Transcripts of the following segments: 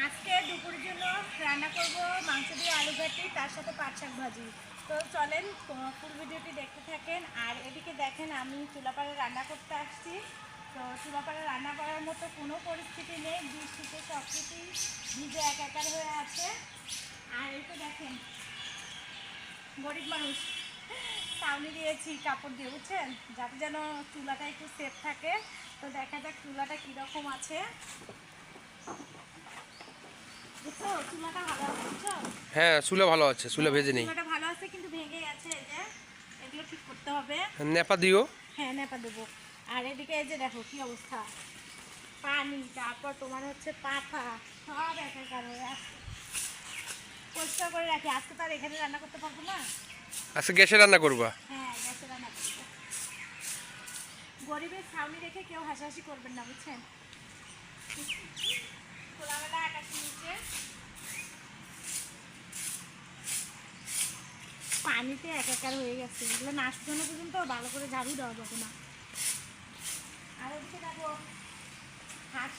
আজকে দুপুরের জন্য রান্না করব মাংস দিয়ে আলু ঘাটি, তার সাথে পাট শাক ভাজি। তো চলেন ফুল ভিডিওটি দেখতে থাকেন। আর এদিকে দেখেন আমি চুলাপাড়ে রান্না করতে আসছি। তো চুলাপাড়ে রান্না করার মতো কোনো পরিস্থিতি নেই, বৃষ্টিতে সব কিছুই ভিজে একাকার হয়ে আছে। আর এই তো দেখেন গরিব মানুষ ছাউনি দিয়েছি কাপড় দিয়ে, বুঝছেন, যাতে যেন চুলাটা একটু সেফ থাকে। তো দেখা যাক চুলাটা কীরকম আছে। হ্যাঁ, চুলা ভালো আছে, চুলা ভেজে নেই। চুলাটা ভালো আছে কিন্তু ভেঙে গেছে, এই যে এগুলো ঠিক করতে হবে। নেপা দিও। হ্যাঁ, নেপা দেবো। আর এদিকে এই যে দেখো কি অবস্থা, পানি, তারপর তোমার হচ্ছে পাখা, সব একাকার হয়ে আসছে। পরিষ্কার করে রাখি, আজকে তো আর এখানে রান্না করতে পারবো না। আচ্ছা, গ্যাসে রান্না করবা? হ্যাঁ, গ্যাসে রান্না করবো। গরিবের ছাউনি রেখে কেউ হাসাহাসি করবেন না, বুঝছেন। খোলামেলা আকাশ নিচে পানিতে একাকার হয়ে গেছে, এগুলো না শুকানো পর্যন্ত ভালো করে ঝাড়ু দেওয়া যাবে না। আর ওদিকে দেখো হাঁস,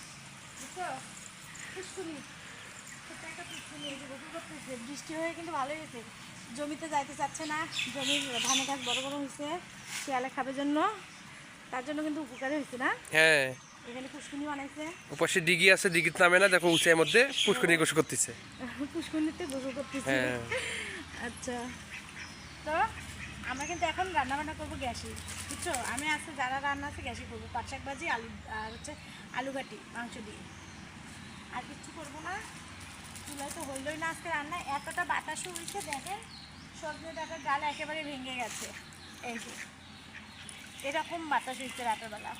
বুঝছো, পুষ্কুনি, ছোট্ট একটা পুষ্কুনি, এই যে গোসল করতেছে। বৃষ্টি হয়ে কিন্তু ভালোই হয়েছে, জমিতে যাইতে চাচ্ছে না, জমির ধানের গাছ বড় বড় হয়েছে শিয়ালে খাবার জন্য, তার জন্য কিন্তু উপকারী হয়েছে না। হ্যাঁ, এখানে পুষ্কুনি বানাইছে, ওপাশে দিঘি আছে, দিঘির নামে না, দেখো উঁচাইয়ের মধ্যে পুষ্করিণী গোসল করতেছে। পুষ্কুনিতে গোসল করতেছে। হ্যাঁ। আচ্ছা, তো আমরা কিন্তু এখন রান্না বান্না করবো গ্যাসে, বুঝছো। আমি আজকে যারা রান্না আছে গ্যাসে করবো, পাট শাক ভাজি, আলু আর হচ্ছে আলু ঘাটি মাংস দিয়ে, আর কিচ্ছু করবো না। চুলায় তো হইলই না আজকে রান্না, এতটা বাতাসও হয়েছে, দেখেন সবজি ডাটার ডাল একেবারে ভেঙে গেছে। এই যে এরকম বাতাস হয়েছে রাতের বেলা।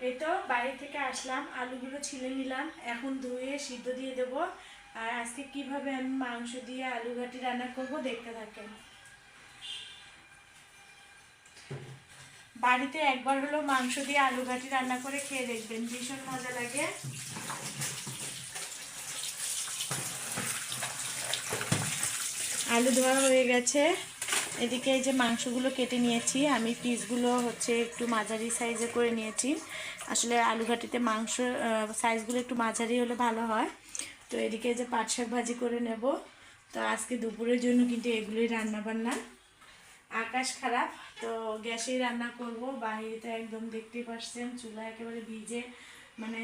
এই তো বাইরে থেকে আসলাম, আলুগুলো ছিলে নিলাম, এখন ধুয়ে সিদ্ধ দিয়ে দেব। আর আজকে কিভাবে আমি মাংস দিয়ে আলু ঘাটি রান্না করব দেখতে থাকেন। বাড়িতে একবার হলো মাংস দিয়ে আলু ঘাটি রান্না করে খেয়ে দেখবেন, ভীষণ মজা লাগে। আলু ধোয়া হয়ে গেছে, এদিকে এই যে মাংসগুলো কেটে নিয়েছি আমি, পিসগুলো হচ্ছে একটু মাঝারি সাইজে করে নিয়েছি। আসলে আলু ঘাটিতে মাংস সাইজগুলো একটু মাঝারি হলে ভালো হয়। তো এদিকে যে পাট শাক ভাজি করে নেব। তো আজকে দুপুরের জন্য কিন্তু এগুলোই রান্না বান্না। আকাশ খারাপ, তো গ্যাসেই রান্না করব। বাইরেতে একদম দেখতেই পাচ্ছেন চুলা একেবারে ভিজে, মানে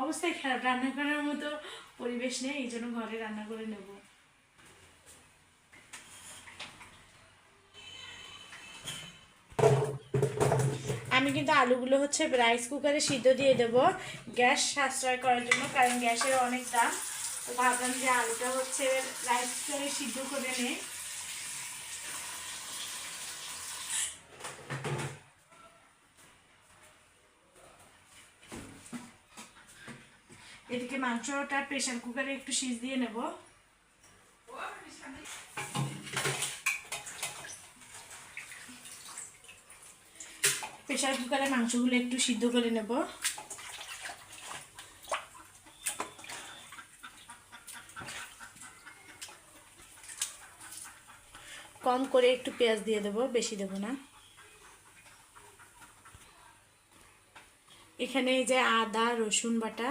অবস্থাই খারাপ, রান্না করার মতো পরিবেশ নেই, এই জন্য ঘরে রান্না করে নেব। আমি কিন্তু আলুগুলো হচ্ছে রাইস কুকারে সিদ্ধ দিয়ে দেব, গ্যাস সাশ্রয় করার জন্য, কারণ গ্যাসের অনেক দাম। তো ভাবলাম যে আলুটা হচ্ছে রাইস কুকারে সিদ্ধ করে নেই। এদিকে মাংসটা প্রেসার কুকারে একটু সিজ দিয়ে নেব। প্রেসার কুকারে মাংসগুলো একটু সিদ্ধ করে নেব। কম করে একটু পেঁয়াজ দিয়ে দেব, বেশি দেব না। এখানে এই যে আদা রসুন বাটা,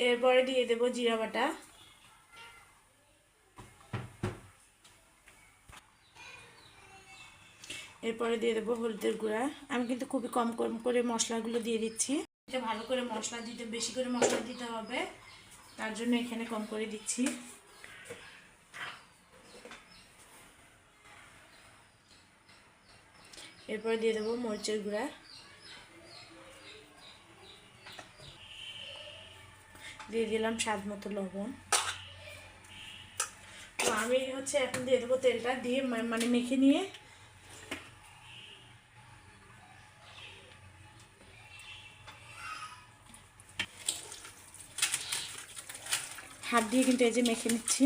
এরপরে দিয়ে দেব জিরা বাটা, এরপরে দিয়ে দেবো হলুদের গুঁড়া। আমি কিন্তু খুবই কম কম করে মশলাগুলো দিয়ে দিচ্ছি, এটা ভালো করে মশলা দিতে, বেশি করে মশলা দিতে হবে, তার জন্য এখানে কম করে দিচ্ছি। এরপরে দিয়ে দেবো মরিচের গুঁড়া, দিয়ে দিলাম স্বাদ মতো লবণ। তো আমি হচ্ছে এখন দিয়ে দেবো তেলটা, দিয়ে মানে মেখে নিয়ে হাত দিয়ে কিন্তু এই যে মেখে নিচ্ছি।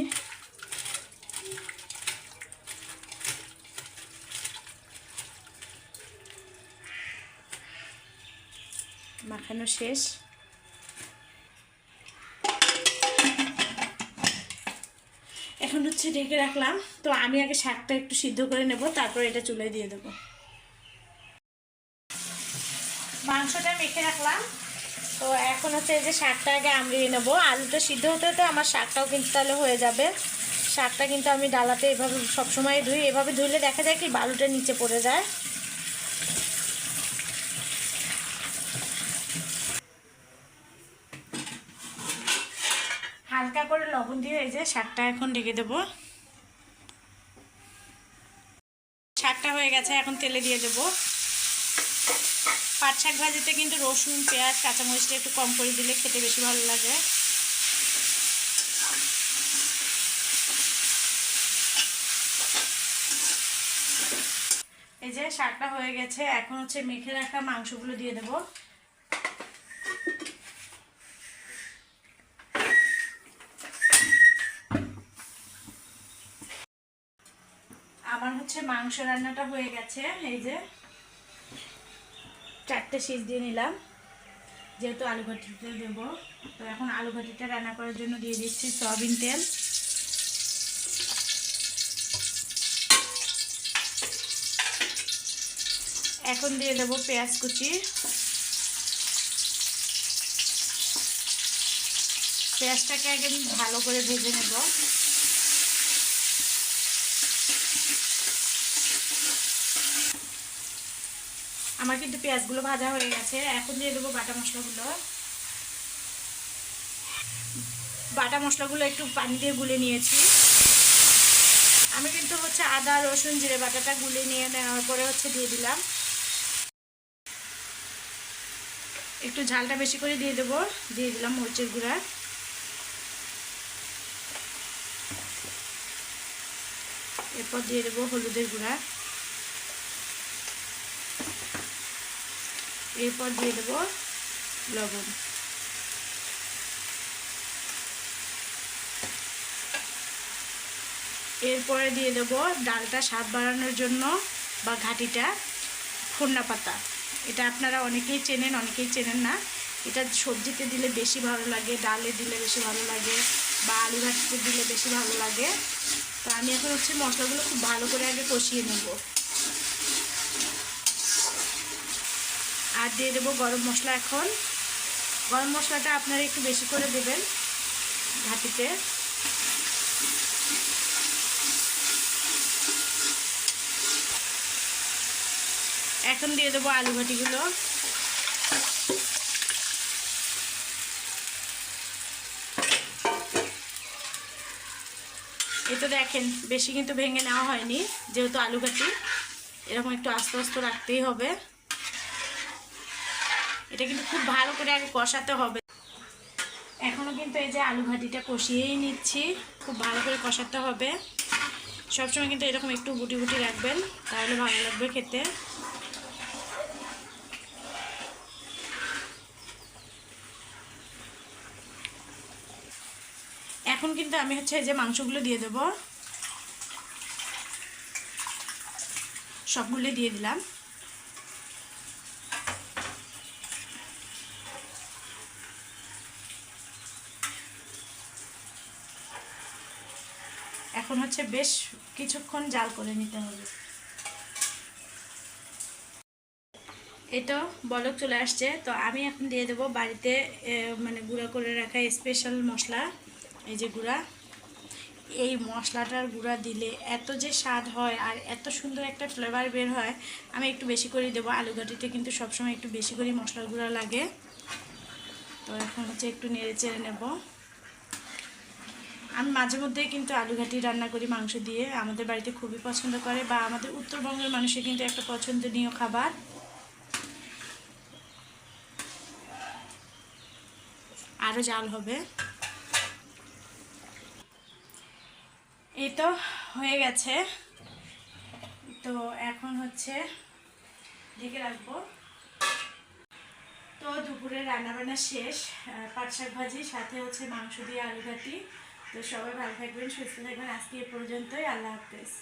মাখানো শেষ। এখন হচ্ছে ঢেকে রাখলাম। তো আমি আগে শাকটা একটু সিদ্ধ করে নেব, তারপর এটা চুলায় দিয়ে দেবো। মাংসটা মেখে রাখলাম। তো এখন হচ্ছে এই যে শাকটা আগে আমড়িয়ে নেবো। আলুটা সিদ্ধ হতে হতে আমার শাকটাও কিন্তু তাহলে হয়ে যাবে। শাকটা কিন্তু আমি ডালাতে এভাবে সবসময় ধুই, এভাবে ধুইলে দেখা যায় কি বালুটা নিচে পড়ে যায়। হালকা করে লবণ দিয়ে এই যে শাকটা এখন ঢেকে দেবো। শাকটা হয়ে গেছে, এখন তেলে দিয়ে দেবো। পাট শাক ভাজিতে কিন্তু রসুন, পেঁয়াজ, কাঁচামরিচটা একটু কম করে দিলে খেতে বেশি ভালো লাগে। এই যে শাকটা হয়ে গেছে, এখন হচ্ছে মেখে রাখা মাংসগুলো দিয়ে দেবো। আমার হচ্ছে মাংস রান্নাটা হয়ে গেছে। এই যে 4টে সিজ দিয়ে নিলাম, যেহেতু আলু ঘাটিতে দেবো। তো এখন আলু ঘাটিটা রান্না করার জন্য দিয়ে দিচ্ছি সয়াবিন তেল। এখন দিয়ে দেবো পেঁয়াজ কুচি। পেঁয়াজটাকে আগে ভালো করে ভেজে নেব। আমার কিন্তু পেঁয়াজগুলো ভাজা হয়ে গেছে। এখন দিয়ে দেবো বাটা মশলাগুলো। বাটা মশলাগুলো একটু পানি দিয়ে গুলে নিয়েছি। আমি কিন্তু হচ্ছে আদা, রসুন, জিরে বাটাটা গুলে নিয়ে নেওয়ার পরে হচ্ছে দিয়ে দিলাম। একটু ঝালটা বেশি করে দিয়ে দেবো। দিয়ে দিলাম মরিচের গুঁড়া। এরপর দিয়ে দেবো হলুদের গুঁড়া। এরপর দিয়ে দেবো লবণ। এরপরে দিয়ে দেবো ডালটা স্বাদ বাড়ানোর জন্য বা ঘাটিটা ফোড়না পাতা। এটা আপনারা অনেকেই চেনেন, অনেকেই চেনেন না। এটা সবজিতে দিলে বেশি ভালো লাগে, ডালে দিলে বেশি ভালো লাগে, বা আলু ঘাটিতে দিলে বেশি ভালো লাগে। তো আমি এখন হচ্ছে মশলাগুলো খুব ভালো করে আগে কষিয়ে নেব। আর দিয়ে দেবো গরম মশলা। এখন গরম মশলাটা আপনারা একটু বেশি করে দেবেন ঘাটিতে। এখন দিয়ে দেবো আলু ঘাটিগুলো। এই তো দেখেন বেশি কিন্তু ভেঙে নেওয়া হয়নি, যেহেতু আলু ঘাটি এরকম একটু আস্তে আস্তে রাখতেই হবে। এটা কিন্তু খুব ভালো করে আগে কষাতে হবে। এখনও কিন্তু এই যে আলু ঘাটিটা কষিয়েই নিচ্ছি, খুব ভালো করে কষাতে হবে। সবসময় কিন্তু এরকম একটু গুটি গুটি রাখবেন, তাহলে ভালো লাগবে খেতে। এখন কিন্তু আমি হচ্ছে এই যে মাংসগুলো দিয়ে দেবো। সবগুলো দিয়ে দিলাম। এখন হচ্ছে বেশ কিছুক্ষণ জাল করে নিতে হবে। এই তো বলক চলে আসছে। তো আমি এখন দিয়ে দেবো বাড়িতে মানে গুঁড়া করে রাখা স্পেশাল মশলা। এই যে গুঁড়া, এই মশলাটার গুঁড়া দিলে এত যে স্বাদ হয় আর এত সুন্দর একটা ফ্লেভার বের হয়। আমি একটু বেশি করে দেবো। আলু ঘাটিতে কিন্তু সবসময় একটু বেশি করে মশলার গুঁড়া লাগে। তো এখন হচ্ছে একটু নেড়ে চেড়ে নেব। আমি মাঝে মধ্যেই কিন্তু আলু ঘাটি রান্না করি মাংস দিয়ে, আমাদের বাড়িতে খুবই পছন্দ করে, বা আমাদের উত্তরবঙ্গের মানুষের কিন্তু একটা পছন্দনীয় খাবার। আরও জাল হবে। এই তো হয়ে গেছে। তো এখন হচ্ছে ঢেকে রাখবো। তো দুপুরে রান্নাবান্না শেষ। পাট শাক ভাজি সাথে হচ্ছে মাংস দিয়ে আলু ঘাটি। তো সবাই ভালো থাকবেন, সুস্থ থাকবেন। আজকে এ পর্যন্তই। আল্লাহ হাফেজ।